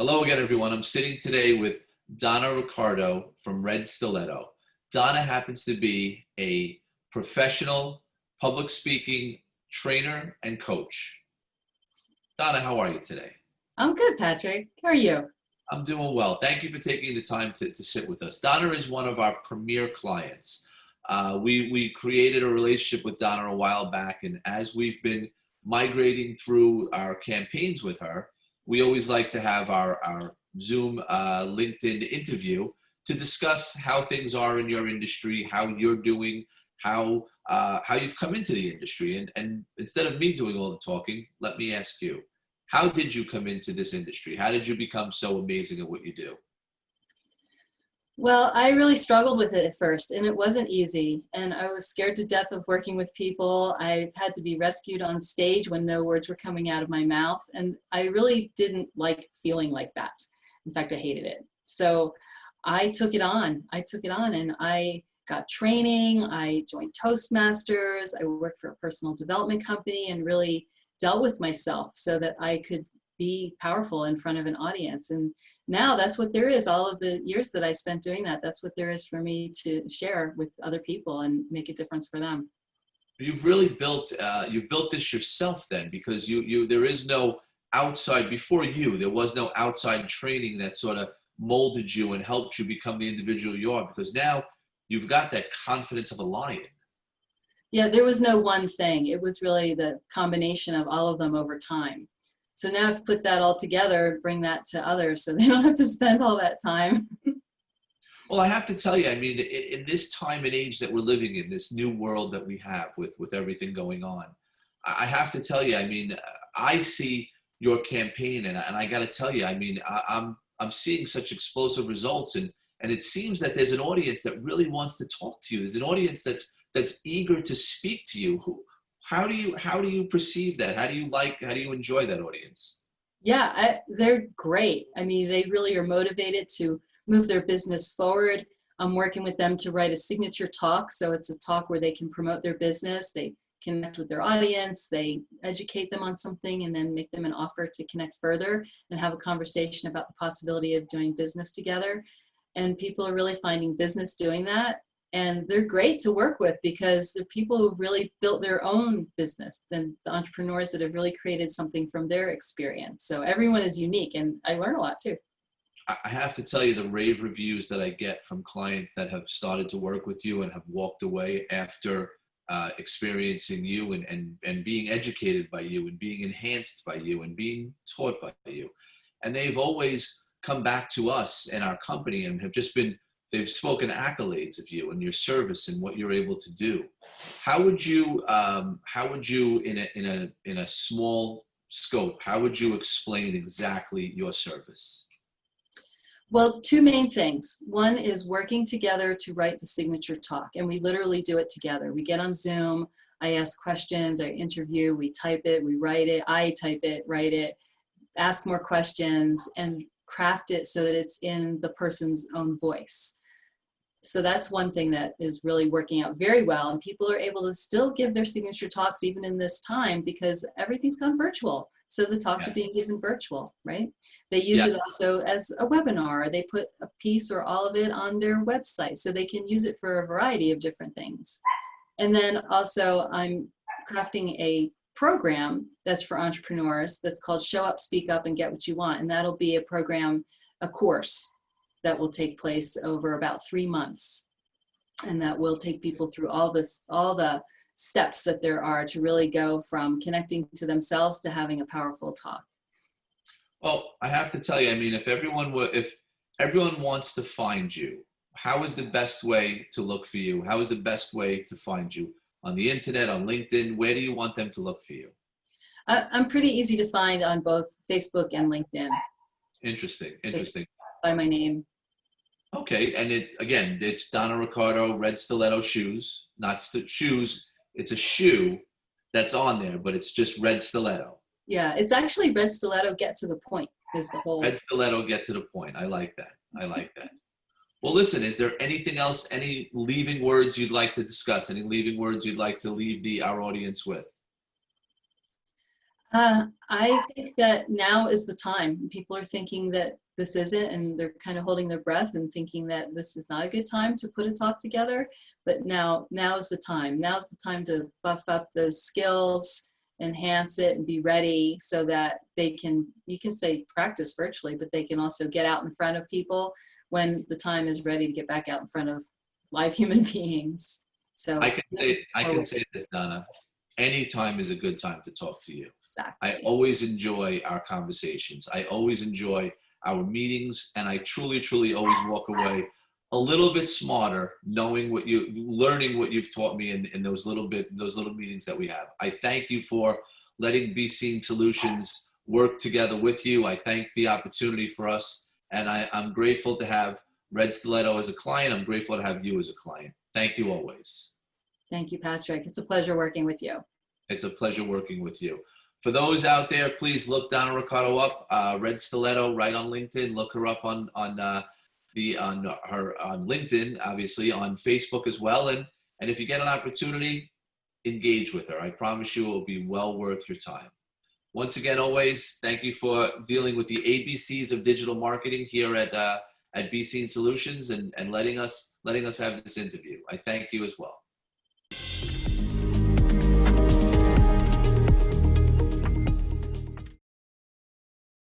Hello again, everyone. I'm sitting today with Donna Riccardo from Red Stiletto. Donna happens to be a professional public speaking trainer and coach. Donna, how are you today? I'm good, Patrick. How are you? I'm doing well. Thank you for taking the time to sit with us. Donna is one of our premier clients. We created a relationship with Donna a while back, and as we've been migrating through our campaigns with her, we always like to have our Zoom LinkedIn interview to discuss how things are in your industry, how you're doing, how you've come into the industry. And instead of me doing all the talking, let me ask you, how did you come into this industry? How did you become so amazing at what you do? Well, I really struggled with it at first, and it wasn't easy. And I was scared to death of working with people. I had to be rescued on stage when no words were coming out of my mouth. And I really didn't like feeling like that. In fact, I hated it. So I took it on. And I got training. I joined Toastmasters. I worked for a personal development company and really dealt with myself so that I could be powerful in front of an audience. And now that's what there is. All of the years that I spent doing that, that's what there is for me to share with other people and make a difference for them. You've really you've built this yourself then, because there is no outside, before you, there was no outside training that sort of molded you and helped you become the individual you are, because now you've got that confidence of a lion. Yeah, there was no one thing. It was really the combination of all of them over time. So now I've put that all together, bring that to others so they don't have to spend all that time. Well, I have to tell you, I mean, in this time and age that we're living in, this new world that we have with everything going on, I have to tell you, I mean, I see your campaign, and I got to tell you, I mean, I'm seeing such explosive results, and it seems that there's an audience that really wants to talk to you. There's an audience that's eager to speak to you. How do you perceive that? How do you enjoy that audience? Yeah, they're great. I mean, they really are motivated to move their business forward. I'm working with them to write a signature talk. So it's a talk where they can promote their business, they connect with their audience, they educate them on something, and then make them an offer to connect further and have a conversation about the possibility of doing business together. And people are really finding business doing that. And they're great to work with because they're people who really built their own business, and the entrepreneurs that have really created something from their experience. So everyone is unique, and I learn a lot too. I have to tell you, the rave reviews that I get from clients that have started to work with you and have walked away after experiencing you and being educated by you and being enhanced by you and being taught by you. And they've always come back to us and our company and have just been, they've spoken accolades of you and your service and what you're able to do. How would you in a small scope, how would you explain exactly your service? Well, two main things. One is working together to write the signature talk, and we literally do it together. We get on Zoom, I ask questions, I interview, we type it, we write it, I type it, write it, ask more questions, and craft it so that it's in the person's own voice. So that's one thing that is really working out very well, and people are able to still give their signature talks even in this time because everything's gone virtual. So the talks are being given virtual, right? They use it also as a webinar. They put a piece or all of it on their website so they can use it for a variety of different things. And then also I'm crafting a program that's for entrepreneurs that's called Show Up, Speak Up, and Get What You Want. And that'll be a program, a course that will take place over about 3 months. And that will take people through all the steps that there are to really go from connecting to themselves to having a powerful talk. Well, I have to tell you, I mean, if everyone wants to find you, how is the best way to look for you? How is the best way to find you? On the internet, on LinkedIn, where do you want them to look for you? I'm pretty easy to find on both Facebook and LinkedIn. Interesting. Just by my name. Okay, and it's Donna Riccardo, Red Stiletto shoes, not shoes. It's a shoe that's on there, but it's just Red Stiletto. Yeah, it's actually Red Stiletto, Get to the Point is the whole. Red Stiletto, Get to the Point. I like that. Well, listen, is there anything else, any leaving words you'd like to discuss? Any leaving words you'd like to leave our audience with? I think that now is the time. People are thinking that this isn't, and they're kind of holding their breath and thinking that this is not a good time to put a talk together. But now is the time. Now's the time to buff up those skills, enhance it, and be ready so that they can, you can say practice virtually, but they can also get out in front of people when the time is ready to get back out in front of live human beings. So I can say this, Donna. Anytime is a good time to talk to you. exactly. I always enjoy our conversations. I always enjoy our meetings, and I truly, truly always walk away a little bit smarter, learning what you've taught me in those little meetings that we have. I thank you for letting Be Seen Solutions work together with you. I thank the opportunity for us, and I'm grateful to have Red Stiletto as a client. I'm grateful to have you as a client. Thank you always. Thank you, Patrick. It's a pleasure working with you. It's a pleasure working with you. For those out there, please look Donna Riccardo up, Red Stiletto, right on LinkedIn. Look her up on LinkedIn, obviously on Facebook as well. And if you get an opportunity, engage with her. I promise you, it will be well worth your time. Once again, always thank you for dealing with the ABCs of digital marketing here at Be Seen Solutions and letting us have this interview. I thank you as well.